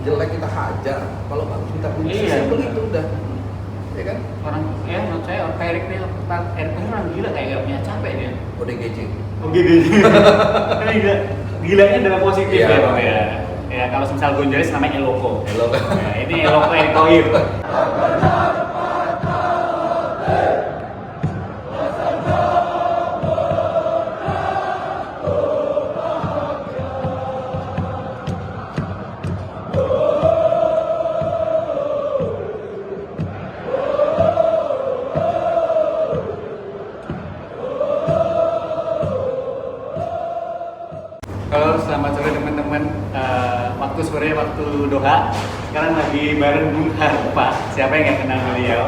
jelek kita hajar, kalau bagus kita puji. Simpel itu udah. Ya kan? Orang ya menurut saya Erik nih, Erik Thohir orang gila kayak gak punya capek dia. ODGJ. Tapi gilanya dalam positif Iya. ya Bang ya. Ya kalau misal Gonzales namanya Eloko. Eloko. Ya, ini Eloko Erik Thohir. Halo, selamat sore teman-teman. Waktu sore, waktu Doha. Sekarang lagi bareng Bung Harpa. Siapa yang nggak kenal beliau?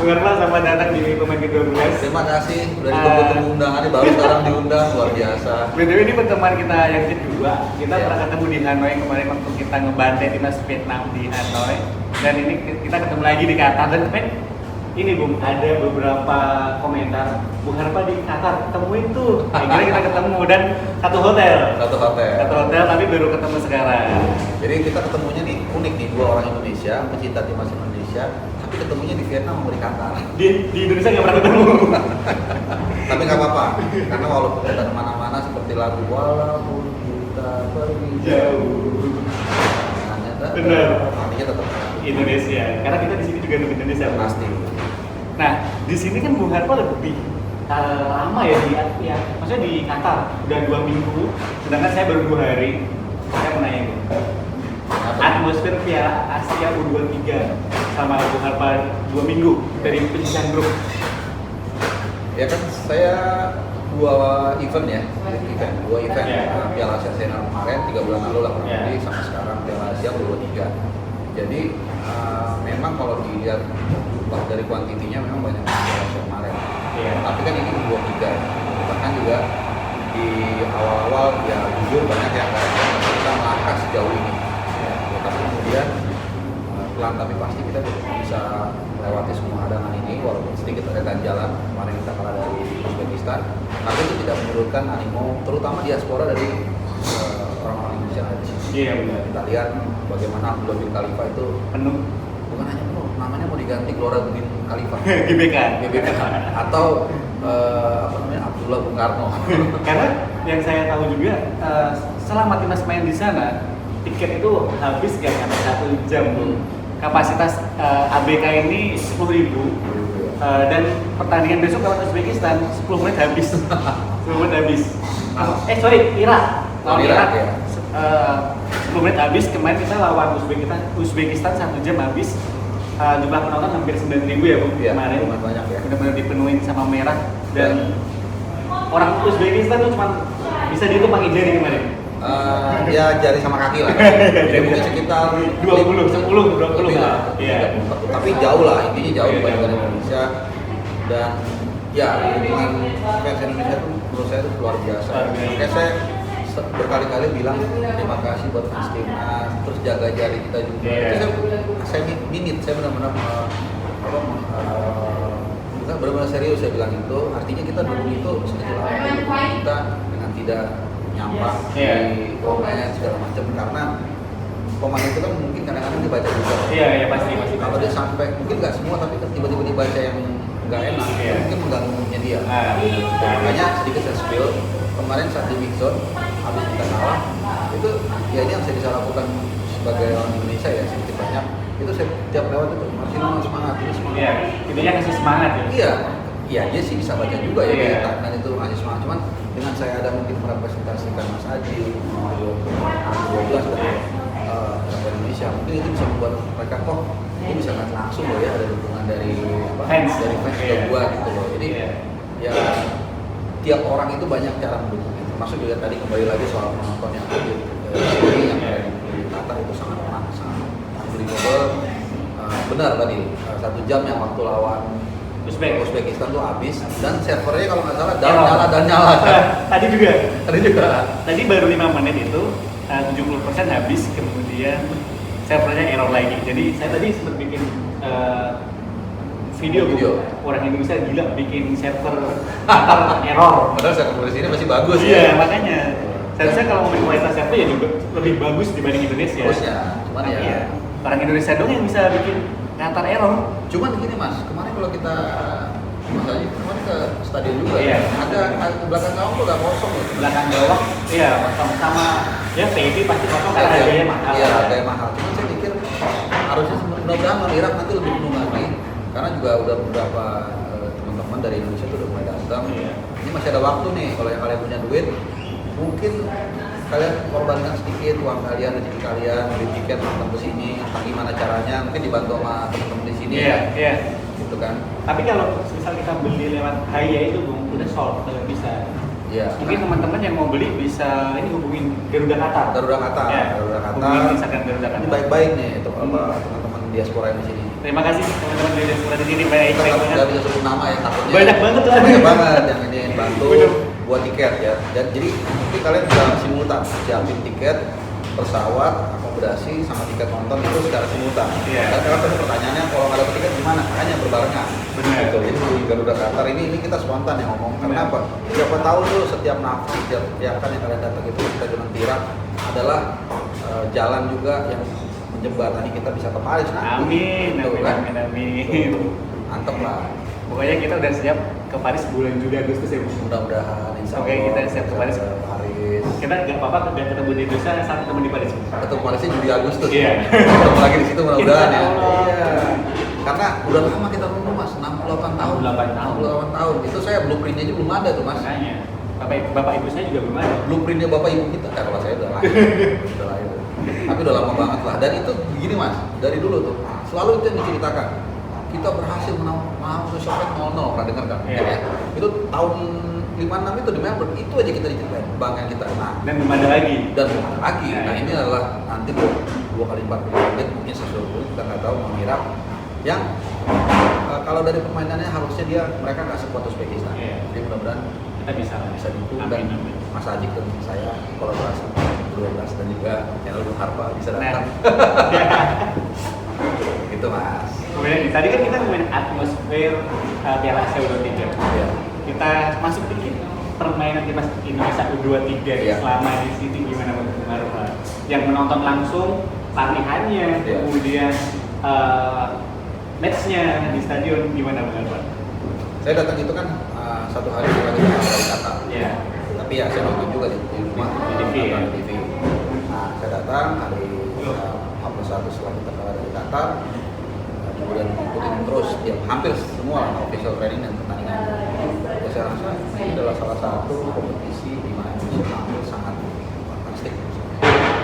Bung Harpa selamat datang di Pemain ke-12. Terima kasih udah ditunggu-tunggu undangannya, baru sekarang diundang, luar biasa. BTW ini pertemuan kita yang kedua. Kita Iya. pernah ketemu di Hanoi kemarin waktu kita ngebantai timnas Vietnam di Hanoi. Dan ini kita ketemu lagi di Qatar. Dan ini Bung, ada beberapa komentar Bung Harpa di Qatar, ketemuin tuh. Akhirnya kita ketemu dan satu hotel, tapi baru ketemu sekarang. Jadi kita ketemunya nih unik nih, dua orang Indonesia, pecinta timnas Indonesia, tapi ketemunya di Vietnam sama di Qatar. Di Indonesia nggak pernah ketemu. Tapi nggak apa-apa, karena walaupun kita kemana-mana seperti lagu walaupun kita pergi jauh, Bener. artinya tetap Indonesia, karena kita di sini juga di Indonesia. pasti. Nah, di sini kan Bung Harpa lebih lama ya maksudnya di Qatar udah 2 minggu, sedangkan saya baru 2 hari. Saya mau nanya Bung, atmosfer Piala Asia U23 sama Bung Harpa 2 minggu dari penyisihan grup. Ya kan saya dua event ya, dua event Yeah. Piala Asia Senior kemarin 3 bulan lalu lah kurang Yeah. lebih, sama sekarang Piala Asia U23. Jadi memang kalau dilihat jumlah dari kuantitinya memang banyak Piala Asia kemarin. Yeah. Tapi kan ini U23, bahkan juga di awal-awal ya jujur banyak yang nggak bisa melangkah sejauh ini. Ya, tapi kemudian pelan tapi pasti kita bisa melewati semua hadangan ini, walaupun sedikit ada ganjalan. Kemarin kita kalah dari Uzbekistan, tapi itu tidak menurunkan animo, terutama diaspora dari orang-orang Indonesia yang ada di sini. Iya benar. Kita lihat bagaimana Abdullah bin Khalifa itu Penuh bukan hanya penuh, namanya mau diganti Gelora bin Khalifa. GBK. Atau apa namanya, Abdullah Bung Karno. Karena yang saya tahu juga selama timnas main di sana tiket itu habis gak sampai 1 jam. Kapasitas ABK ini 10.000 dan pertandingan besok lawan Uzbekistan 10 menit habis. 10 menit habis. Irak. Lawan Irak ya. 10 menit habis. Kemarin kita lawan Uzbekistan 1 jam habis. Jumlah penonton hampir 9.000 ya Bung Iya, kemarin. lumayan banyak ya. Benar-benar dipenuhin sama merah dan orang Uzbekistan tuh cuma bisa dihitung pakai jari kemarin. Ya jari sama kaki lah. Jadi mungkin sekitar 20 lebih lah. Iya. Tapi jauh lah, intinya jauh Iya, dibandingkan jauh. Indonesia. Dan ya hubungan fans Indonesia itu menurut saya itu luar biasa. Luar biasa. Makanya saya berkali-kali bilang terima kasih buat fans timnas, terus jaga jari kita juga. Iya. Itu saya minit, saya benar-benar kita benar-benar serius saya bilang itu. Artinya kita dulu itu sekecil apa kita dengan tidak nyampah Iya. di komen segala macam, karena pemain itu kan mungkin kadang-kadang dibaca juga. Iya pasti. Kalau dia sampai mungkin nggak semua, tapi tiba-tiba dibaca yang nggak enak, Iya. mungkin mengganggu moodnya dia. Nah, Makanya sedikit saya spill kemarin saat di mix zone habis kita kalah itu, ya ini yang saya bisa lakukan sebagai orang Indonesia ya, sedikit banyak itu saya tiap lewat itu Marcelino semangat, ini semangat. iya. Intinya kasih semangat ya. Iya dia sih bisa baca juga ya, Iya. dan itu ngasih semangat. Cuman dengan saya ada mungkin merepresentasikan Mas Aji, Mario, 12 dari Indonesia, mungkin itu bisa membuat mereka kok ini bisa ngeliat langsung loh ya, ada dukungan dari Fans. dari fans Iya. ke gua gitu loh. Jadi Iya. ya tiap orang itu banyak cara mendukungnya. Termasuk juga tadi kembali lagi soal penonton yang ada di sini yang Iya. di Qatar itu sangat unbelievable. Benar tadi 1 jam yang waktu lawan Uzbekistan tuh habis, dan servernya kalau nggak salah dan nyala. Tadi juga. Tadi Baru 5 menit itu 70% habis, kemudian servernya error lagi. Jadi saya tadi sempat bikin video. Orang Indonesia gila bikin server Qatar error. Padahal server di sini masih bagus Iya, ya. makanya. Seharusnya kalau ngomongin kualitas server tapi ya juga lebih bagus dibanding Indonesia. Harusnya, cuman Tapi ya. orang Indonesia dong yang bisa bikin Qatar error. Cuman gini mas, kemarin kalau kita Mas Haji kemarin ke stadion juga, Iya. ada belakang gawang tuh udah kosong loh. Belakang gawang, iya sama ya PIP pasti kosong karena harganya mahal. Iya, harganya mahal. Cuman saya pikir harusnya mudah-mudahan Irak nanti lebih penuh lagi, karena juga udah beberapa teman-teman dari Indonesia tuh udah mulai datang. Iya. Ini masih ada waktu nih, kalau yang kalian punya duit, mungkin kalian korbankan sedikit uang kalian, rezeki kalian, beli tiket datang ke sini, entah gimana caranya, mungkin dibantu sama teman-teman di sini. Iya, iya. Gitu kan. Tapi kalau misal kita beli lewat Haya itu Bung, udah sold, nggak bisa. Iya. Mungkin teman-teman yang mau beli bisa ini hubungin Garuda Qatar. Garuda Qatar, Ya, Garuda Qatar. hubungin Instagram Garuda Ini Qatar. baik-baik nih itu teman-teman diaspora yang di sini. Terima kasih teman-teman dari diaspora di sini, baik Kita baik nggak banget. bisa sebut nama ya takutnya. Banyak banget tuh. Banyak banget yang ini bantu Bener. buat tiket ya. Dan jadi nanti kalian bisa simultan siapin tiket pesawat, akomodasi sama tiket nonton itu secara simultan. Iya. Dan kalau ada pertanyaannya kalau nggak ada tiket gimana? Makanya berbarengan. Benar. Gitu. Jadi di Garuda Qatar ini kita spontan yang ngomong. Karena Benar. apa? Siapa tahu tuh setiap nafas, setiap kegiatan yang kalian datang itu kita dengan Irak adalah jalan juga yang menjembatani kita bisa ke Paris nanti. Amin, Gitu amin, kan? amin, amin. Mantep lah. Pokoknya kita udah siap ke Paris bulan Juli Agustus ya, Bu. Mudah-mudahan insya Oke, Allah kita siap ke Paris. Paris. Kita nggak apa-apa nggak ketemu di Indonesia, saat ketemu di Paris. Bu. Ketemu Parisnya Juli Agustus. Iya. Ketemu lagi di situ mudah-mudahan ya. Insya Allah. Iya. Karena udah lama kita nunggu mas, 68 tahun. 68 tahun. 68 tahun. Itu saya blueprintnya aja belum ada tuh mas. Makanya, bapak ibu saya juga belum ada. Blueprintnya bapak ibu kita, kalau saya udah lahir. Udah lahir. Tapi udah lama banget lah. Dan itu begini mas, dari dulu tuh selalu itu yang diceritakan. Kita berhasil menang Shopee 0-0, pernah dengar kan? Iya. Ya. Itu tahun 56 itu di Melbourne, itu aja kita diceritain, kebanggaan kita. Nah, Dan belum ada lagi. dan belum lagi. Ya. Nah ini adalah nanti 2 kali 40 menit mungkin sesuatu kita nggak tahu mengira yang kalau dari permainannya harusnya mereka nggak sekuat Uzbekistan. Iya. Jadi mudah-mudahan Kita bisa itu Amin, dan amin. Mas Ajik dan saya kolaborasi 12 dan juga channel Bung Harpa bisa datang. Gitu mas. Kemudian tadi kan kita ngomongin atmosfer Piala Asia U23. Iya. Kita masuk dikit permainan timnas Indonesia U23 Iya. selama di sini gimana Bang Marfa? Yang menonton langsung latihannya, Iya. kemudian matchnya di stadion gimana Bang Marfa? Saya datang itu kan 1 hari setelah kita dari Qatar. Iya. Tapi ya saya nonton juga di rumah Di TV, ya? Di TV. Nah saya datang hari H+1 setelah kita keluar dari Qatar, kemudian ikutin terus ya, hampir semua official training dan pertandingan. Ya, saya rasa ini adalah salah satu kompetisi di mana Indonesia tampil sangat fantastik.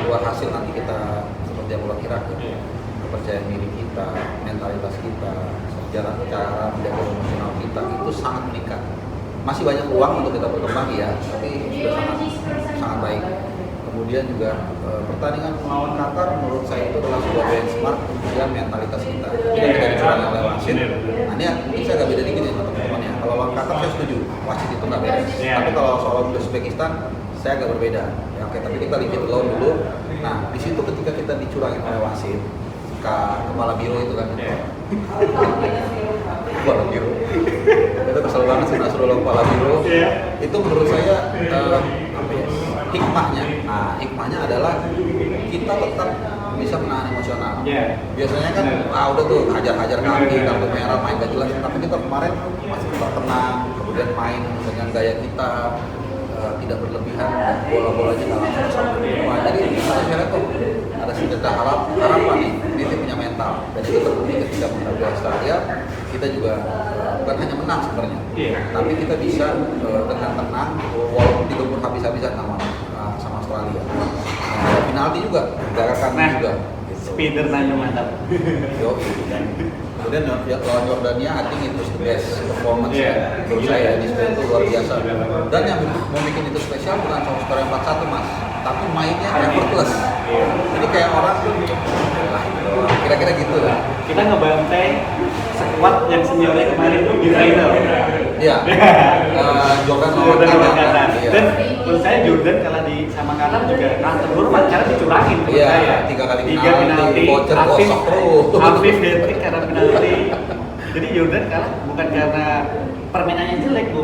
Luar hasil nanti kita seperti yang ulang Irak ya, Iya. kepercayaan diri kita, mentalitas kita, cara menjaga emosional kita itu sangat meningkat. Masih banyak ruang untuk kita berkembang ya, tapi sudah sangat baik. Kemudian juga pertandingan melawan Qatar menurut saya itu adalah sebuah benchmark kemudian mentalitas kita. Kita tidak dicurangi oleh wasit. Nah ini mungkin saya agak beda dikit ya teman-teman ya. Kalau lawan Qatar saya setuju, wasit itu nggak beres. Iya. Tapi kalau soal Uzbekistan saya agak berbeda. Ya, oke, tapi kita leave it alone dulu. Nah di situ ketika kita dicurangi oleh wasit, kepala biro itu kan. Iya. Kepala biro. Itu kesel banget sih Nasrullah kepala biro. Iya. Itu menurut saya apa ya? Hikmahnya. Nah, hikmahnya adalah kita tetap bisa menahan emosional. Iya. Biasanya kan udah tuh hajar-hajar kaki, kartu merah, main gak jelas. Tapi kita kemarin masih tetap tenang, kemudian main dengan gaya kita tidak berlebihan, dan bola-bolanya nggak langsung sampai rumah. Jadi kita lihat tuh ada sedikit harapan nih, dia punya mental. Dan itu terbukti ketika menghadapi Australia, kita juga bukan hanya menang sebenarnya, Iya. tapi kita bisa dengan tenang, walaupun digempur habis-habisan sama Australia. Nah, ada penalti juga, garakan Nah, juga. Spider nanya mantap. Yo, kan. Kemudian lawan Jordania, I think itu the best performance Iya. menurut saya di situ itu luar biasa. Dan yang mau bikin itu spesial bukan cuma skor 4-1 mas, tapi mainnya effortless. Iya. Jadi kayak orang kira-kira gitu lah. Kita ngebantai sekuat yang seniornya kemarin tuh di final. Iya. Jordan Jordan lawan Qatar. Qatar. Iya. Dan menurut saya Jordan kalah sama Qatar juga kalah terhormat karena dicurangin menurut Iya, saya. 3 kali Tiga penalti, voucher Afif gosok terus. Afif hat-trick karena penalti. Jadi Jordan kalah bukan karena permainannya jelek, Bu.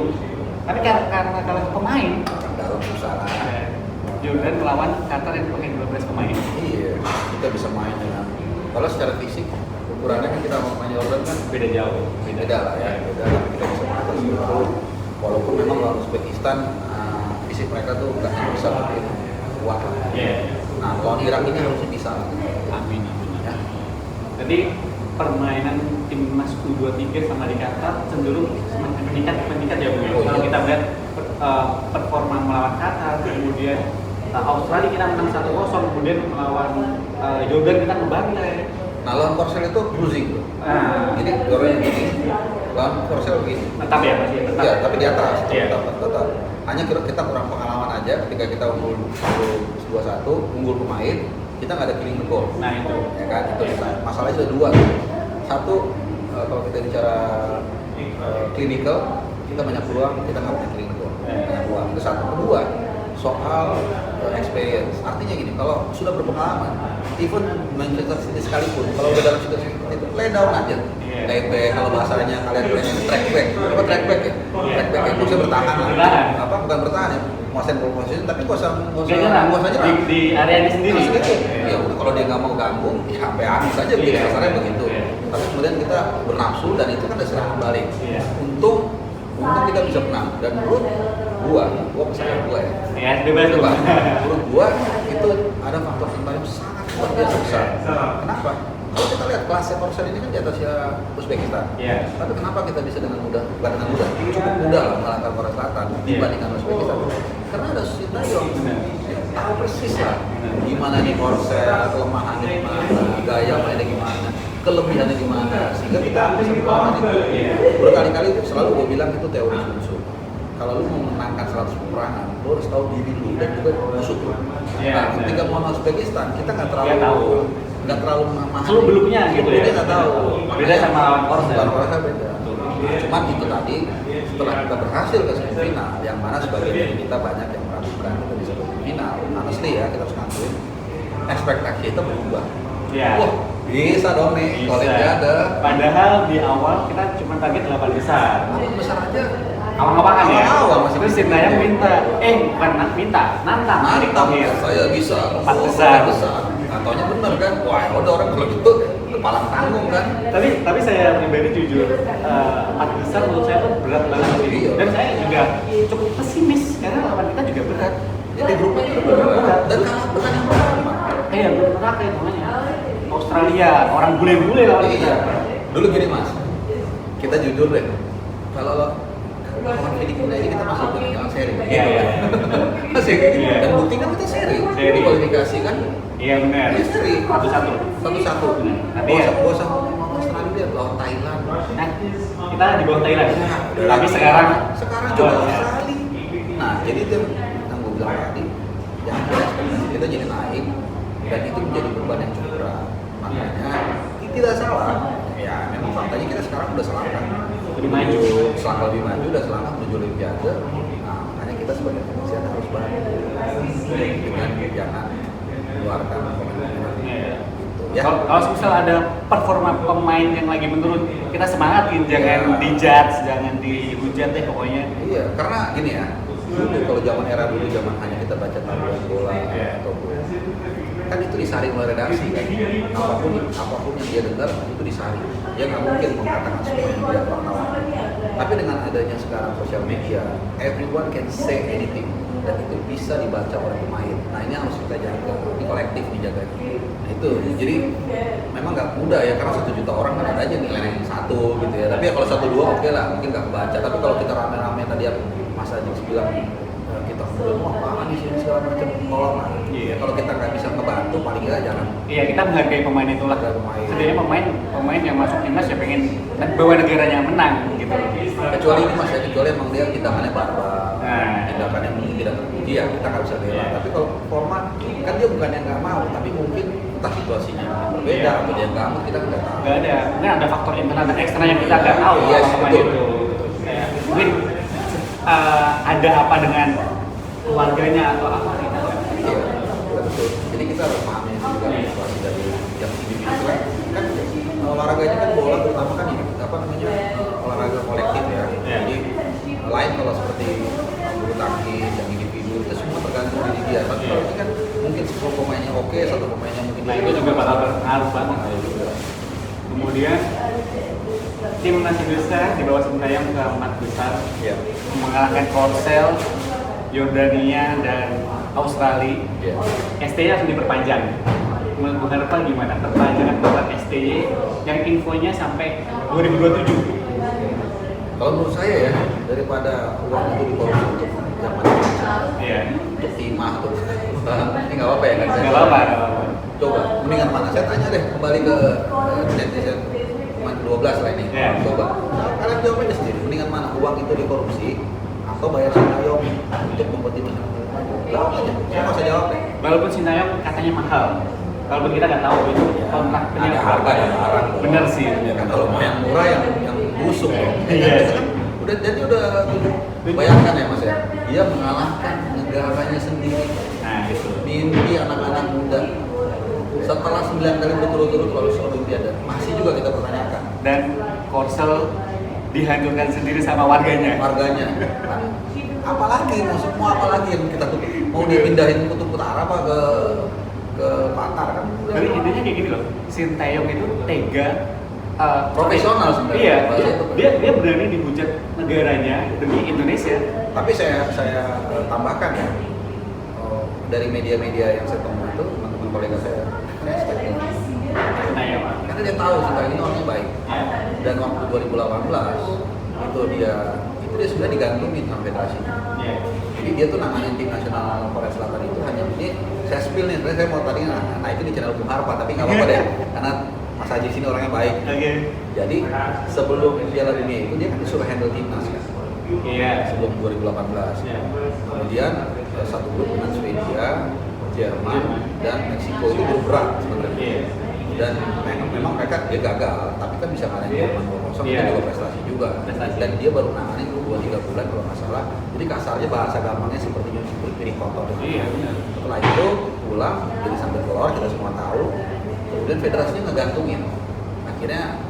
Tapi karena kalah pemain. Dalam susah lah. Jordan melawan Qatar yang pakai 12 pemain. Iya, kita bisa main dengan kalau secara fisik ukurannya kan kita mau main Jordan kan Beda jauh. beda lah ya, beda tapi kita bisa mengatasi itu walaupun memang lawan Uzbekistan fisik mereka tuh nggak bisa lebih kuat lah. Iya. Nah lawan Irak ini harusnya bisa. Amin. Ya. Jadi permainan timnas U23 sama di Qatar cenderung meningkat ya Bu. Oh, Kalau iya. kita lihat performa melawan Qatar, kemudian Australia kita menang 1-0, kemudian melawan Jordan kita kembali lah ya. Nah lawan Korsel itu cruising tuh. Nah, Ini dorongnya gini, lawan Korsel begini. tetap ya masih tetap. Iya, tapi di atas, Iya. tetap. Hanya kita kurang pengalaman aja ketika kita unggul 2-1, unggul pemain, kita nggak ada killing the goal. Nah itu. Ya kan, itu masalahnya ada dua. Satu, kalau kita bicara clinical, kita banyak peluang, kita nggak punya killing the goal. Banyak peluang. Itu satu. Kedua, soal experience. Artinya gini, kalau sudah berpengalaman, even Manchester City sekalipun, kalau udah dalam situasi seperti itu, lay down aja. Lay back, kalau bahasanya kalian bilangnya track back. Apa track back ya? Track back itu bisa bertahan lah. Bertahan. Apa bukan bertahan ya? Menguasain ball position, tapi nggak usah nyerang. nyerang. Di area ini sendiri. Nah, sedikit. Ya udah kalau dia nggak mau ganggu, ya sampai habis aja gitu. Iya. Kasarnya begitu. Iya. Tapi kemudian kita bernafsu dan itu kan ada serangan balik. Iya. Untung kita bisa menang. Dan menurut gua percaya gua ya. Ya, bebas tuh. Coba, menurut gua itu ada faktor yang sangat luar biasa besar. Kenapa? Kalau kita lihat kelasnya Korsel ini kan di atasnya Uzbekistan. Iya. Tapi kenapa kita bisa dengan mudah, bukan dengan mudah, cukup mudah lah mengalahkan Korea Selatan dibandingkan Uzbekistan? Karena ada Sintayong, tahu persis lah gimana nih Korsel, kelemahannya gimana, gaya mainnya gimana, kelebihannya gimana, sehingga kita bisa melawan itu. Berkali-kali selalu gue bilang itu teori Sun Tzu. Kalau lu mau menangkan 100 peperangan, lu harus tahu diri lu dan juga musuh lu. Nah, ketika melawan Uzbekistan, kita nggak terlalu memahami. Seluk beluknya gitu ya. Dia nggak tahu. Beda sama lawan Korsel. Lawan Korsel beda. Cuman itu tadi setelah kita berhasil ke semifinal, yang mana sebagian dari kita banyak yang meragukan kita bisa ke semifinal. Honestly ya, kita harus ngakuin ekspektasi kita berubah. Iya. Wah, bisa dong nih kalau ada. Padahal di awal kita cuma target 8 besar. Kalau besar aja. Awang-awangan ya. Awang-awang masih Terus bisa. Sintayong bukan nantang Erick Mantap, Thohir. saya bisa. Empat besar. Ataunya bener kan? Wah, udah orang kalau gitu kepala tanggung kan? Tapi saya pribadi jujur 4 besar menurut saya tuh berat banget sih. Iya. Dan saya juga cukup pesimis karena lawan kita juga berat. Jadi grupnya itu berat. Dan kalah bukan yang pertama. Iya, berat ya namanya. Australia, orang bule-bule lawan kita. Iya. Dulu gini mas, kita jujur deh. Kalau lawan Filipina ini kita masih jangan seri. Iya, Gitu iya. kan? Masih. Iya. Dan bukti kan kita seri. Seri. Di kualifikasi kan Iya benar. Iya, seri. 1-1. 1-1. Tapi ya. Gua usah ngomong Australia, lawan Thailand. Nah, kita di bawah Thailand. Nah, Tapi sekarang coba oh, Australia. Nah, jadi itu yang gue bilang tadi, yang ada ekspektasi kita jadi naik dan itu menjadi beban yang cukup berat. Makanya tidak salah. Ya, memang faktanya kita sekarang udah selangkah lebih maju. selangkah lebih maju, udah selangkah menuju Olimpiade. Nah, makanya kita sebagai Indonesia harus bantu dengan jangan mengeluarkan pemain-pemain. Iya. Ya. Kalau misal ada performa pemain yang lagi menurun, kita semangatin, jangan Iya. dijudge, jangan dihujat deh pokoknya. Iya, karena gini ya, dulu kalau zaman era dulu zaman hanya kita baca tabloid bola Iya. ataupun kan itu disaring oleh redaksi kan, apapun yang dia dengar itu disaring. Dia nggak mungkin mengatakan semua yang dia wartawan. Tapi dengan adanya sekarang sosial media, everyone can say anything dan itu bisa dibaca oleh pemain. Nah ini harus kita jaga, ini kolektif dijaga. Nah itu, jadi memang nggak mudah ya karena 1 juta orang kan ada aja nilai yang satu gitu ya. Tapi ya kalau 1-2 oke lah, mungkin nggak kebaca. Tapi kalau kita rame-rame tadi yang Mas Ajik bilang kita kemudian wah apaan di sini segala macam tolong lah. Iya. Kalau kita nggak bisa ngebantu paling nggak jangan. Iya, kita menghargai pemain itulah. Menghargai pemain. Sebenarnya pemain yang masuk timnas ya pengen bawa negaranya menang gitu. Kecuali ini mas ya, kecuali emang dia tindakannya barbar, Nah. tindakannya mungkin tidak terpuji ya kita nggak bisa bela. Iya. Tapi kalau format kan dia bukan yang nggak mau, tapi mungkin entah situasinya berbeda Iya. atau dia nggak mau kita nggak tahu. Nggak ada, mungkin ada faktor internal dan eksternal yang kita nggak tahu Iya, sama pemain betul. itu. Kayak, mungkin ada apa dengan keluarganya atau apa kita nggak tahu. Iya, betul. Jadi kita harus pahami juga situasi dari yang individu kan olahraganya kan bola terutama kan ini apa namanya olahraga kolektif ya. Iya. Jadi lain kalau seperti bulu tangkis yang individu itu semua tergantung diri dia. Tapi kalau oke, satu pemainnya mungkin. Nah itu juga bakal berpengaruh banget. Kemudian timnas Indonesia di bawah Sintayong keempat besar, mengalahkan Korsel, Yordania dan Australia. STY langsung diperpanjang. Menurut Bung Harpa gimana? Perpanjangan kontrak STY yang infonya sampai 2027. Kalau menurut saya ya, daripada uang itu dikorupsi untuk zaman untuk timah tuh, ini nggak apa-apa ya kan? Nggak apa-apa. Coba, mendingan mana? Saya tanya deh kembali ke netizen 12 lah ini. Coba, kalian jawab aja sendiri. Mendingan mana? Uang itu dikorupsi atau bayar Sintayong untuk membuat timnas? Jawab aja. Saya nggak usah jawab deh. Walaupun Sintayong katanya mahal, walaupun kita nggak tahu itu kontrak ada harga dan barang. Bener sih. Ya kan kalau mau yang murah yang busuk loh. Iya. Udah jadi udah bayangkan ya Mas ya. Dia mengalahkan negaranya sendiri. Nah itu. Mimpi anak-anak muda. Setelah 9 kali berturut-turut lolos Olimpiade, masih juga kita pertanyakan. Dan Korsel dihancurkan sendiri sama warganya. Kan, apalagi mau apalagi yang kita tuh mau dipindahin kutub utara apa ke Qatar kan? Jadi intinya kayak gini loh. Sintayong itu tega. Profesional sebenarnya. Iya. Dia berani dihujat negaranya demi Indonesia. Tapi saya tambahkan ya, dari media-media yang saya temui itu teman-teman kolega saya, karena dia tahu Sintayong ini orangnya baik. Dan waktu 2018 itu dia sudah digantungin sama federasi. Jadi dia tuh nanganin tim nasional Korea Selatan itu hanya ini saya spill nih, sebenarnya saya mau tadi itu di channel Bung Harpa, tapi nggak apa-apa deh, karena Mas Haji sini orangnya baik. Jadi sebelum Piala Dunia itu dia kan disuruh handle timnas kan. Sebelum 2018. Kemudian satu grup dengan Swedia, Jerman, dan Meksiko itu grup berat sebenarnya. Dan memang mereka dia gagal, tapi kan bisa ngalahin Jerman 2-0, itu juga prestasi juga. Dan dia baru nanganin 2-3 bulan kalau nggak salah. Jadi kasarnya bahasa gampangnya seperti piring kotor. Setelah itu pulang jadi sampai telur, kita semua tahu. Kemudian federasinya ngegantungin. Akhirnya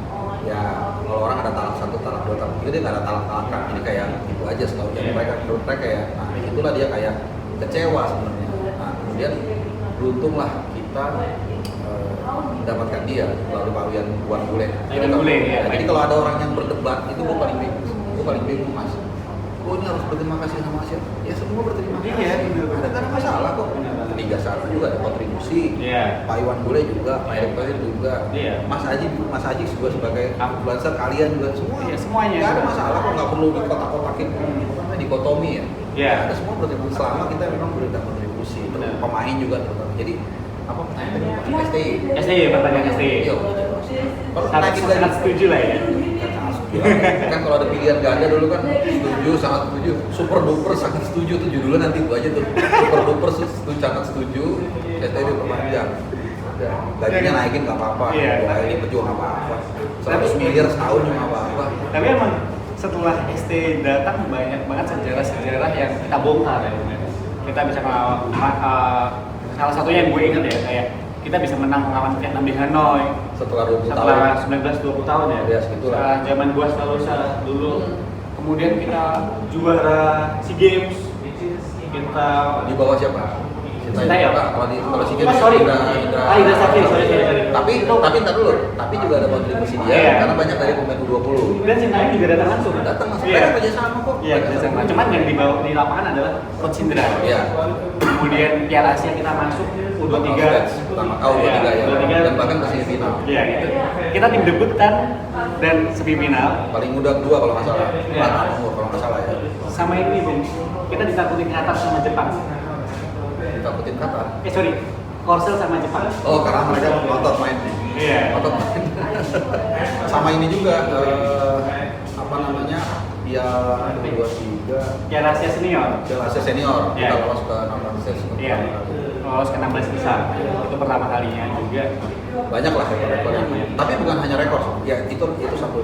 ya kalau orang ada talak 1, talak 2, talak 3, dia nggak ada talak-talakan. Ini kayak itu aja setahu mereka. Menurut mereka kayak, nah itulah dia kayak kecewa sebenarnya. Nah kemudian beruntunglah kita mendapatkan dia melalui Pak Wan Bule. Jadi kalau ada orang yang berdebat itu gue paling bingung Mas. Ini harus berterima kasih sama Asia. Ya semua berterima kasih. Ada masalah kok. Liga 1 juga ada kontribusi. Pak Iwan Bule juga, Pak Erick Thohir juga. Mas Haji juga sebagai influencer kalian juga semua. Semuanya. Gak ada masalah kok, nggak perlu dikotak-kotakin dikotomi ya. Ada semua berterima kasih selama kita memang berikan kontribusi. Pemain juga terutama. Jadi apa pertanyaan STY? Pertanyaan STY. Kalau sangat setuju lah ya. Kan kalau ada pilihan ganda dulu kan setuju, sangat setuju, super duper sangat setuju tuh judulnya nanti itu aja tuh, super duper setuju, sangat setuju, STY diperpanjang, gajinya naikin nggak apa-apa, ini pejuang nggak apa-apa, 100 miliar setahun nggak apa-apa. Tapi emang setelah STY datang banyak banget sejarah-sejarah yang kita bongkar ya. Kita bisa salah satunya yang gue ingat ya kayak kita bisa menang melawan Vietnam di Hanoi setelah 20 tahun. Setelah 19-20 tahun ya. Setelah zaman gua selalu dulu. Kemudian kita juara SEA Games. Kita di bawah siapa? Sintayong. Kalau SEA Games Indra Safri, sorry. Tapi entar dulu. Tapi juga ada kontribusi dia karena banyak dari pemain U20. Dan Sintayong juga datang langsung. Mereka kerja sama kok. Iya, kerja sama. Cuman yang dibawa di lapangan adalah Coach Indra. Kemudian Piala Asia kita masuk U23 pertama U23 ya. Dan bahkan ke semifinal. Iya, gitu. Kita tim debutan dan semifinal. Paling muda kedua kalau nggak salah. Kalau nggak salah ya. Sama ini Bung, kita ditakutin Qatar sama Jepang. Ditakutin Qatar? Korsel sama Jepang. Oh, karena mereka ngotot main. Ngotot main. Sama ini juga apa namanya? Piala 23. Piala Asia Senior. Kita lolos ke 16 besar. Lolos ke 16 besar. Itu pertama kalinya juga. Banyak lah rekor. Tapi bukan hanya rekor. Ya itu satu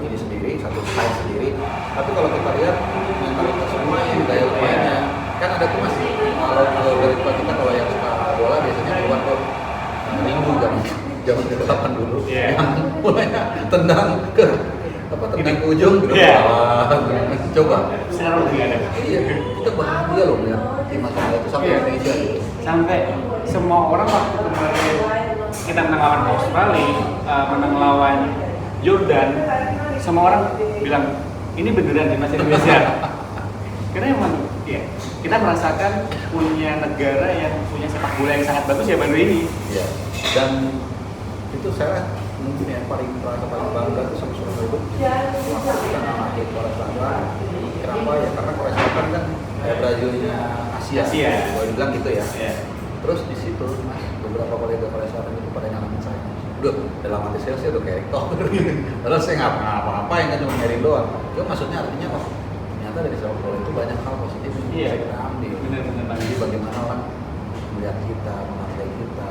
ini sendiri, satu style sendiri. Tapi kalau kita lihat mentalitas pemain, gaya pemainnya, kan ada tuh Mas. Kalau dari kita kalau yang suka bola biasanya keluar kok rindu zaman ke-8 dulu. Yang mulainya tendang ke ke ujung gitu. Coba. Sekarang lebih ada. Iya, kita bahagia loh melihat tim nasional itu sampai Indonesia gitu. Sampai semua orang waktu kemarin kita menang lawan Australia, menang lawan Jordan, semua orang bilang ini beneran timnas Indonesia. Karena emang ya kita merasakan punya negara yang punya sepak bola yang sangat bagus ya baru ini. Iya. Dan itu saya mungkin yang paling bangga itu sama Surabaya itu waktu kita ngalahin Korea Selatan. Kenapa ya? Karena Korea Selatan kan kayak Brazilnya Asia. Boleh dibilang gitu ya. Terus di situ mas beberapa kolega Korea Selatan itu pada nyalamin saya. Udah dalam hati saya udah kayak Erick Terus saya nggak apa-apain kan cuma nyari doang. Cuma maksudnya artinya oh ternyata dari sepak bola itu banyak hal positif yang bisa kita ambil. Benar. Jadi bagaimana orang melihat kita, menghargai kita,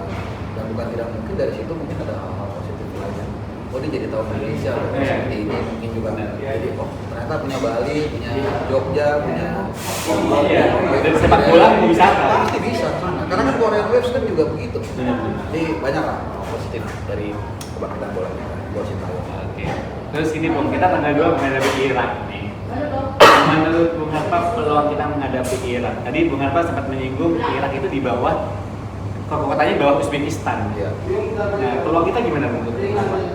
dan bukan tidak mungkin dari situ mungkin ada hal-hal positif lainnya. Oh ini jadi tahu Indonesia, seperti ini mungkin juga. Jadi oh ternyata punya Bali, punya Jogja, punya Hongkong. Dan sepak bola bisa. Pasti bisa. Karena kan Korean Waves kan juga begitu. Jadi banyak lah positif dari kebangkitan bola kita. Buat Sintayong. Oke. Terus ini Bung, kita tanggal 2 menghadapi Irak nih. Menurut Bung Harpa peluang kita menghadapi Irak. Tadi Bung Harpa sempat menyinggung Irak itu di bawah kotanya di bawah Uzbekistan. Iya. Nah, peluang kita gimana Bung?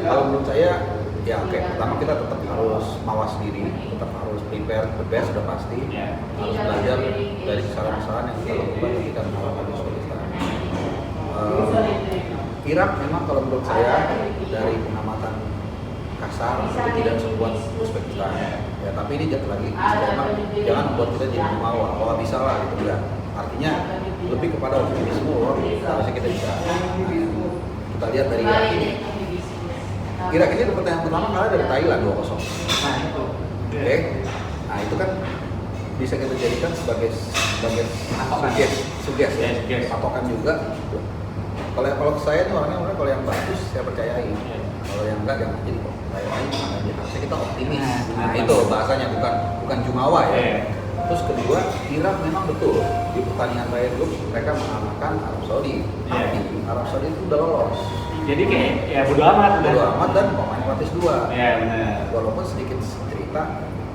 Kalau menurut saya ya oke. Pertama kita tetap harus mawas diri, tetap harus prepare the best sudah pasti. Harus belajar dari kesalahan-kesalahan yang kita lakukan ketika mengalahkan Uzbekistan. Irak memang kalau menurut saya dari pengamatan kasar itu tidak sekuat Uzbekistan. Ya tapi ini jatuh lagi disclaimer, jangan membuat kita jadi jumawa bahwa bisa lah gitu enggak. Artinya lebih kepada optimisme bahwa harusnya kita bisa. Kita lihat dari Irak ini. Irak ini di pertandingan pertama kalah dari Thailand 2-0. Oke. Nah itu kan bisa kita jadikan sebagai suges ya, patokan juga. Kalau saya ini orangnya kalau yang bagus saya percayai. Kalau yang enggak jangan jadi kok. Harusnya kita optimis. Nah itu bahasanya bukan jumawa ya. Terus kedua, Irak memang betul di pertandingan terakhir grup mereka mengalahkan Arab Saudi. Tapi Arab Saudi itu udah lolos. Jadi kayak ya bodo amat dan pemain pelatih 2. Iya benar. Walaupun sedikit cerita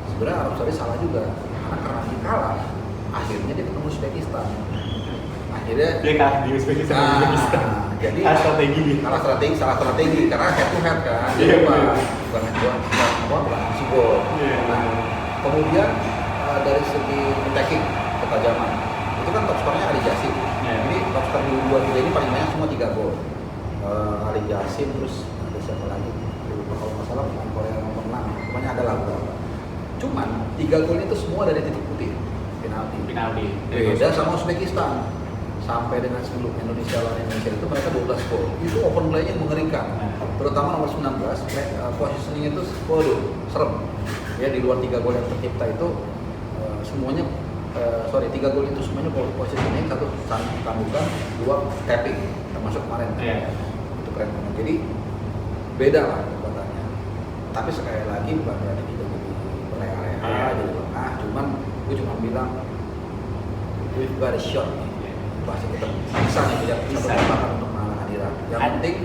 sebenarnya Arab Saudi salah juga karena dia kalah. Akhirnya dia ketemu Uzbekistan. Akhirnya dia kalah di Uzbekistan. Jadi salah strategi karena head to head kan. Bukan si gol. Nah, kemudian dari segi attacking ketajaman itu kan top skornya Ali Jassim. Ini top skor di 2-3 ini paling banyak semua 3 gol. Ali Jassim terus ada siapa lagi? Kalau nggak salah pemain Korea nomor 6. Pokoknya ada lah beberapa. Cuman 3 gol itu semua dari titik putih. Penalti. Beda sama Uzbekistan. Sampai dengan sebelum Indonesia lawan Indonesia itu mereka 12 gol. Itu open play-nya mengerikan. Terutama nomor 19, positioning itu serem. Ya di luar 3 gol yang tercipta itu semuanya 3 gol itu semuanya positioning, 1 tandukan, 2 tapping termasuk kemarin. Itu keren banget. Jadi beda lah kekuatannya. Tapi sekali lagi bukan berarti kita jadi berleha-leha, jadi lengah. Cuman gue cuma bilang we've got a shot. Pasti kita bisa nih tidak bisa bahkan untuk mengalahkan Irak. Yang penting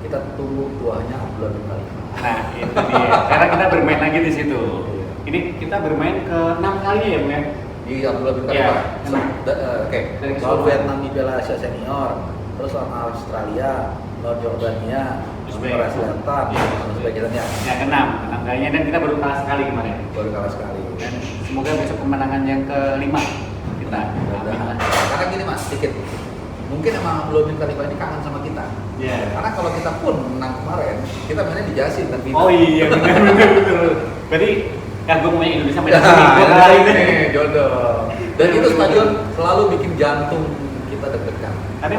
kita tunggu tuahnya Abdullah bin Khalifah. Nah itu dia. Karena kita bermain lagi di situ. Ini kita bermain ke 6 kalinya ya Bung ya? Di Abdullah bin Khalifah. Oke. Lawan Vietnam di Piala Asia Senior, terus lawan Australia, lawan Jordania, Korea Selatan, Uzbekistan ya. Ya ke-6 kalinya dan kita baru kalah sekali kemarin. Dan semoga besok kemenangan yang ke-5 kita. Karena gini mas, sedikit mungkin emang Abdullah bin Khalifah ini kangen sama kita. Karena kalau kita pun menang kemarin, kita mainnya di Jassim dan final. Oh iya benar. Berarti kan gue mau Indonesia main di ini jodoh. Dan itu stadion selalu bikin jantung kita deg-degan. Tapi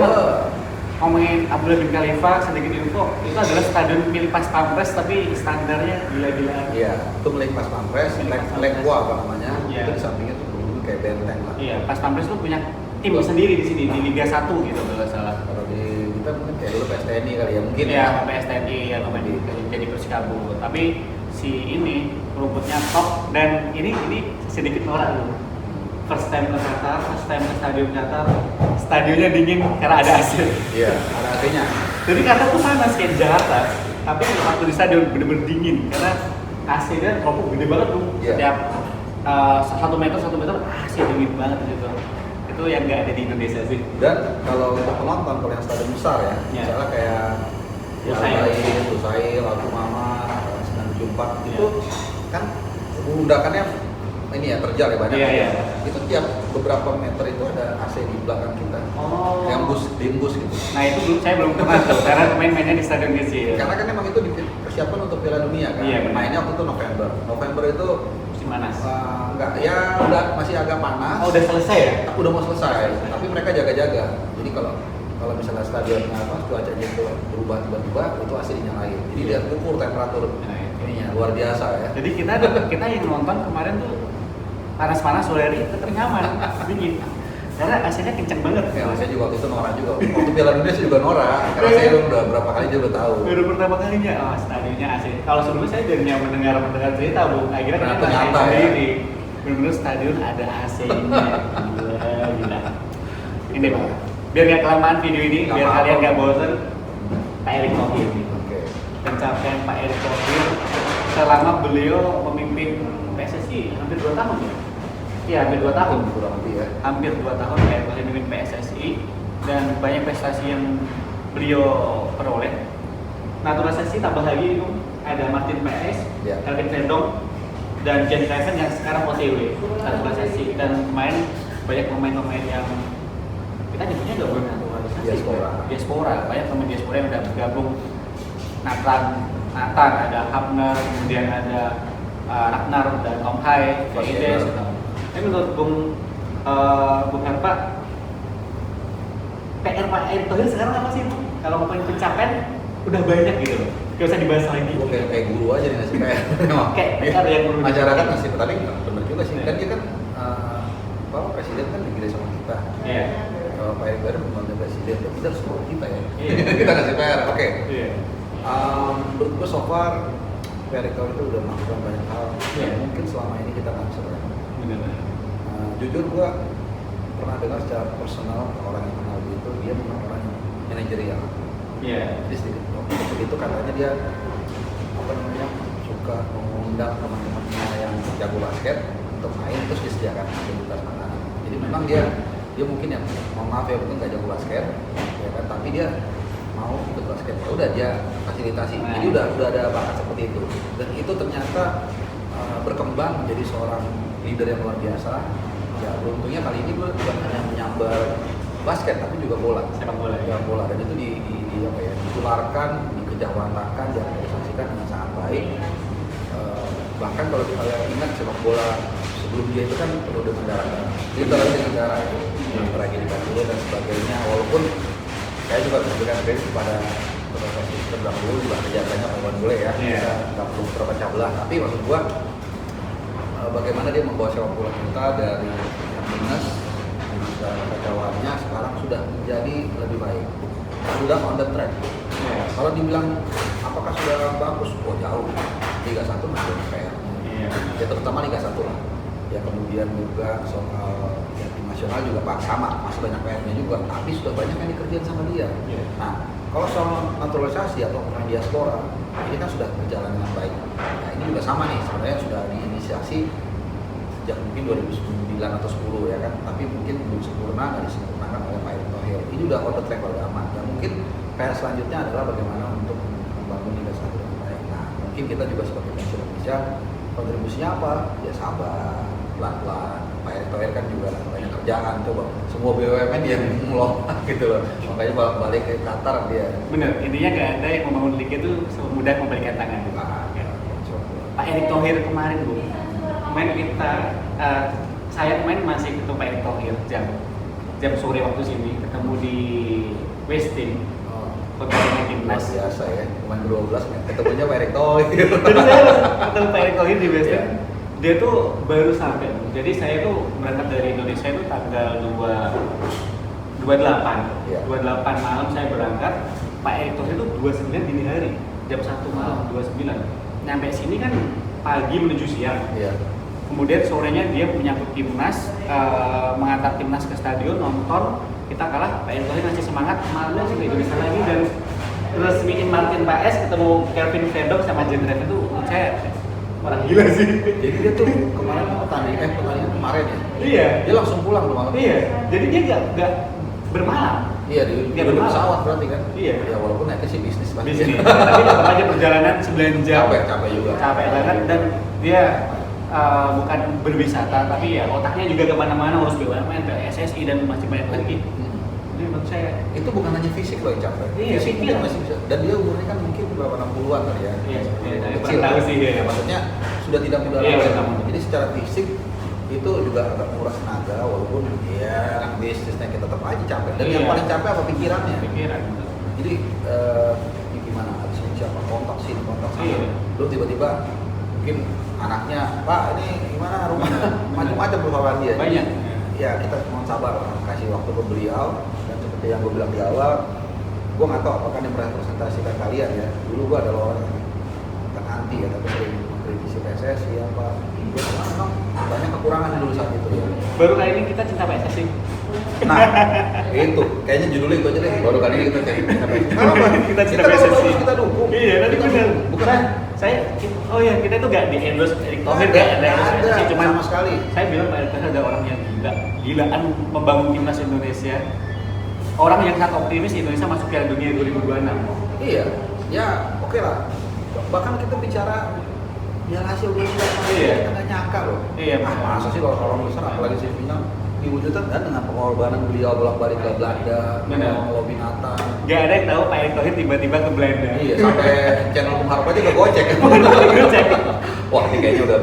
ngomongin Abdullah bin Khalifah sedikit info, itu adalah stadion milik Pas Pampres tapi standarnya gila-gilaan. Iya, itu milik Pas Pampres, Lengkua apa namanya. Itu di sampingnya tuh kayak benteng lah. Iya, Pas Pampres tuh punya tim sendiri di sini di Liga 1 gitu kalau salah. Kalau di kita mungkin kayak dulu PSTNI kali ya mungkin ya. PSTNI ya main jadi Persikabo. Tapi si ini rumputnya top dan ini sedikit norak loh. First time ke Qatar, first time ke stadion Qatar, stadionnya dingin karena ada AC. Iya, ada AC-nya. Jadi Qatar tuh panas kayak di Jakarta, tapi waktu di stadion bener-bener dingin karena AC-nya teropong gede banget tuh. Setiap 1 meter AC dingin banget gitu. Itu yang nggak ada di Indonesia sih. Dan kalau untuk penonton, kalau yang stadion besar ya, Ya. misalnya kayak Lusail, Lagu Mama, 974 itu kan undakannya ini ya terjal ya banyak. Iya. Itu tiap beberapa meter itu ada AC di belakang kita. Oh. Yang bus gitu. Nah itu saya belum pernah tuh, karena mainnya di stadion kecil. Karena kan emang itu dipersiapkan untuk Piala Dunia kan. Iya, benar. Mainnya waktu itu November. November itu Musim panas. enggak ya udah masih agak panas. Oh udah selesai ya? Udah mau selesai. Tapi mereka jaga-jaga. Jadi kalau misalnya stadionnya cuacanya itu berubah tiba-tiba itu AC dinyalain. Jadi dia ukur temperatur ininya luar biasa ya. Jadi kita yang nonton kemarin tuh panas-panas sore hari tetap nyaman, dingin. Karena AC-nya kenceng banget. Ya, saya juga waktu itu norak juga. Waktu Piala Dunia saya juga norak. Karena saya udah berapa kali dia udah tahu. Baru pertama kalinya, stadionnya AC. Kalau sebelumnya saya dari yang mendengar cerita, Bu. Akhirnya kan Ternyata nyata ya. sendiri. Benar-benar stadion ada AC-nya. Gila. Ini Pak, biar nggak kelamaan video ini, Nggak biar apa-apa. kalian nggak bosan. Pak Erick Thohir nih. Oke. Pencapaian Pak Erick Thohir selama beliau memimpin PSSI hampir 2 tahun ya? Iya, hampir 2 tahun. Kurang lebih ya. Hampir 2 tahun Pak Erick Thohir memimpin PSSI dan banyak prestasi yang beliau peroleh. Naturalisasi tambah lagi itu ada Martin PS, Ya. Kelvin Verdong, dan Jan Kleven yang sekarang OTW naturalisasi, dan kemarin banyak pemain-pemain yang kita nyebutnya nggak boleh naturalisasi. Diaspora, banyak pemain diaspora yang udah bergabung. Nathan, ada Hapner, kemudian ada Ragnar dan Tom Hai, Faides. Tapi menurut Bung Harpa, PR Pak Erick Thohir sekarang apa sih? Kalau ngomongin pencapaian udah banyak gitu loh, gak usah dibahas lagi. Gue kayak guru aja nih ngasih PR. Kayak PR yang perlu masyarakat ngasih, tapi bener juga sih. Iya. Kan dia kan Bapak Presiden kan digilai sama kita. Iya. Kalau Pak Erick Thohir membantu Presiden, ya kita harus support kita ya. Iya. Kita ngasih PR. Oke. Iya. Menurut gue so far Pak Erick Thohir itu udah melakukan banyak hal Iya. yang mungkin selama ini kita nggak bisa lakukan. Benar. Jujur gue pernah dengar secara personal orang yang kenal dia itu dia memang orang yang manajerial. Iya. Jadi sedikit waktu itu katanya dia suka mengundang teman-temannya yang jago basket untuk main terus disediakan fasilitas makanan. Jadi memang dia mungkin yang mohon maaf ya mungkin nggak jago basket ya kan, tapi dia mau ikut basket ya udah dia fasilitasi. Jadi udah ada bakat seperti itu, dan itu ternyata berkembang menjadi seorang leader yang luar biasa. Ya beruntungnya kali ini gue bukan hanya menyambar basket tapi juga bola, Sepak bola. sepak bola, dan itu ditularkan, dikejawantahkan, diorganisasikan dengan sangat baik. Bahkan kalau kita ingat sepak bola sebelum dia itu kan penuh dengan darah, literally dengan darah itu, tragedi Kanjuruhan dan sebagainya. Walaupun saya juga memberikan kredit kepada profesi terdahulu juga kerjanya Pak Iwan Bule ya, kita nggak perlu terpecah belah. Tapi maksud gua bagaimana dia membawa sepak bola kita dari yang minus kekacauannya sekarang sudah menjadi lebih baik, sudah on the track. Kalau dibilang apakah sudah bagus, jauh. Liga 1 masih PR, ya terutama Liga 1 lah. Ya kemudian juga soal tim nasional juga Pak sama, masih banyak PR-nya juga, tapi sudah banyak yang dikerjain sama dia. Nah, kalau soal naturalisasi atau pemain diaspora, ini kan sudah berjalan dengan baik. Nah ini juga sama nih, sebenarnya sudah diinisiasi sejak mungkin 2009 atau 10 ya kan, tapi mungkin belum sempurna, nggak disempurnakan oleh Pak Erick Thohir. Ini udah on the track, udah aman. Dan mungkin PR selanjutnya adalah bagaimana untuk membangun Liga 1 dengan baik. Nah mungkin kita juga sebagai fans Indonesia, kontribusinya apa? Ya sabar, pelan-pelan. Pak Erick Thohir kan juga banyak kerjaan, coba semua BUMN dia mengelola gitu loh, makanya balik ke Qatar dia. Bener, intinya nggak ada yang membangun liga itu semudah membalikan tangan. Pak Erick Thohir kemarin Bu, kemarin kita, saya kemarin masih ketemu Pak Erick Thohir jam sore waktu sini, ketemu di Westin, hotelnya Timnas. Biasa ya, pemain 12 ketemunya Pak Erick Thohir. Jadi saya ketemu Pak Erick Thohir di Westin. Dia tuh baru sampai, jadi saya tuh berangkat dari Indonesia itu tanggal 28 malam saya berangkat. Pak Erick Thohir itu 29 dini hari, jam 1 malam 29. Nyampe sini kan pagi menuju siang. Kemudian sorenya dia menyambut timnas, mengantar timnas ke stadion, nonton, kita kalah. Pak Erick Thohir ngasih semangat, malamnya sih ke Indonesia lagi, dan resmiin Martin PS, ketemu Kelvin Verdong sama Jan Kleven itu saya orang gila sih. Jadi dia tuh kemarin pertandingan kemarin ya, Iya. Dia langsung pulang tuh malam. Iya. Jadi dia nggak bermalam. Iya, di pesawat berarti kan? Iya. Ya walaupun naiknya sih bisnis pasti. Bisnis. Tapi tetap aja perjalanan 9 jam. Capek juga. Capek banget dan dia bukan berwisata tapi ya otaknya juga kemana-mana, urus BUMN, PSSI dan masih banyak lagi. Jadi menurut saya itu bukan hanya fisik loh yang capek. Iya, fisik iya. dia masih bisa. Dan dia umurnya kan mungkin berapa 60-an kali ya. Iya, Kecil tahu sih ya. Ya, maksudnya sudah tidak muda Iya, lagi. betul. Jadi secara fisik itu juga agak menguras tenaga walaupun ya kan bisnisnya kita tetap aja capek. Dan yang Iya. paling capek apa pikirannya? Pikiran. Jadi ini gimana? Habis ini siapa kontak sini, kontak sana. Iya. Lu tiba-tiba mungkin anaknya, Pak ini gimana rumahnya? Macam-macam persoalan dia. Jadi, Banyak. ya kita mohon sabar lah, kasih waktu ke beliau dan seperti yang gue bilang di awal, gue nggak tahu apakah ini merepresentasikan kalian ya. Dulu gue adalah orang yang bukan anti ya, tapi sering mengkritisi PSSI apa. Gue memang banyak kekurangan dulu saat itu ya. Baru kali ini kita cinta PSSI. Nah, itu kayaknya judulnya itu aja deh. Baru kali ini kita cinta PSSI. Kita cinta kalau PSSI. bagus kita dukung. Iya, nanti Kita benar. dukung. Bukan Kita itu nggak di endorse Erick Thohir, Nggak nggak ada ada, PSSI, cuman sama sekali. saya bilang Pak Erick Thohir ada orang yang gilaan membangun timnas Indonesia. Orang yang sangat optimis Indonesia masuk Piala Dunia 2026. Iya, ya oke lah. Bahkan kita bicara ya hasil 2008 Iya. kita nggak nyangka loh. Iya, Masa sih kalau orang besar apalagi semifinal diwujudkan kan dengan pengorbanan beliau bolak-balik ke Belanda, Benar. ngelobi Natal. Gak ada yang tahu Pak Erick Thohir tiba-tiba ke Belanda. Iya, sampai channel Bung Harpa aja ke gocek. Gocek. Wah, ini kayaknya udah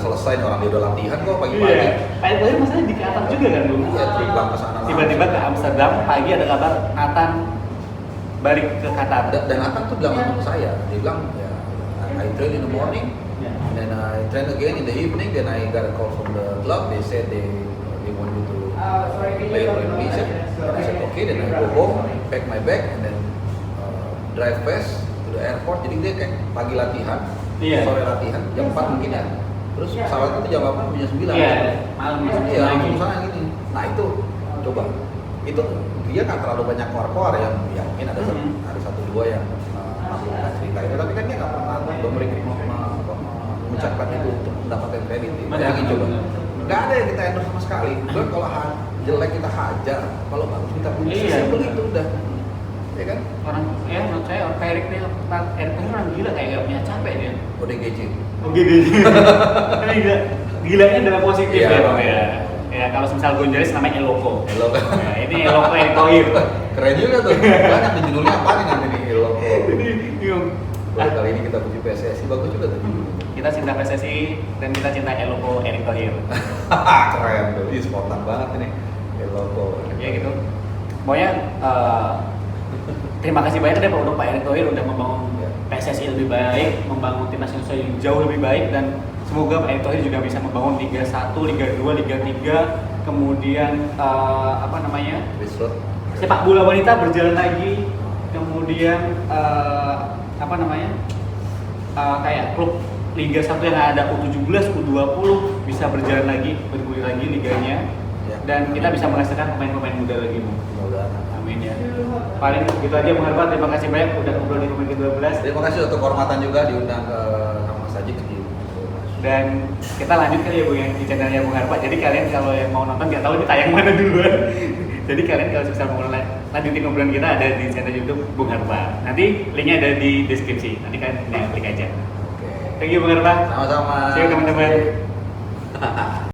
selesai nih, orang dia udah latihan kok pagi-pagi. Iya. Pak Erick Thohir masalahnya di Qatar juga kan dulu. Iya, terbang ke sana. Tiba-tiba ke Amsterdam, pagi ada kabar Nathan balik ke Qatar. Dan Nathan tuh bilang sama saya, dia bilang ya I train in the morning, and then I train again in the evening, then I got a call from the club, they said they want you to play for Indonesia. And I said okay, then I go home, pack my bag, and then drive fast to the airport. Jadi dia kayak pagi latihan, Iya. sore latihan, jam 4 mungkin ya. Terus pesawat itu jam 8 punya 9. Iya, malam Iya, lagi. langsung sana gini. Nah itu coba, itu dia nggak terlalu banyak keluar yang mungkin ada ada satu dua yang melakukan cerita itu, tapi kan dia nggak pernah mengucapkan itu untuk mendapatkan kredit. Bayangin coba, nggak ada yang kita endorse sama sekali. Bahkan kalau jelek kita hajar, kalau bagus kita puji. Iya. Simpel itu udah, ya kan? Orang ya menurut saya Pak Erick Thohir orang gila kayak gak punya capek dia. ODGJ. Oh gitu. Tapi gilanya dalam positif Iya. ya Bang ya. Ya kalau misal Gonzales namanya Eloko. Eloko. Ya, ini Eloko Erick Thohir. Keren juga tuh. Banyak di judulnya apa nih nanti nih Eloko. Bingung. Baru kali ini kita puji PSSI, bagus juga tuh judulnya. Kita cinta PSSI dan kita cinta Eloko Erick Thohir. Keren tuh, ini spontan banget ini Eloko. Ya gitu. Pokoknya terima kasih banyak deh Pak untuk Pak Erick Thohir udah membangun PSSI lebih baik, membangun timnas Indonesia yang jauh lebih baik, dan semoga Pak Erick Thohir juga bisa membangun Liga 1, Liga 2, Liga 3, kemudian sepak bola wanita berjalan lagi, kemudian kayak klub Liga 1 yang ada U17, U20 bisa berjalan lagi, bergulir lagi liganya, dan kita bisa menghasilkan pemain-pemain muda lagi Bu. Amin ya. Paling gitu aja Bung Harbat, terima kasih banyak udah ngobrol di Komik 12. Terima kasih untuk kehormatan juga diundang ke Mas Sajid di. Dan kita lanjut kali ya Bu yang di channelnya Bung Harbat. Jadi kalian kalau yang mau nonton nggak tahu ini tayang mana duluan. Jadi kalian kalau bisa mau lanjutin ngobrolan kita ada di channel YouTube Bung Harbat. Nanti linknya ada di deskripsi. Nanti kalian klik aja. Oke. Thank you Bung Harbat. Sama-sama. See you teman-teman.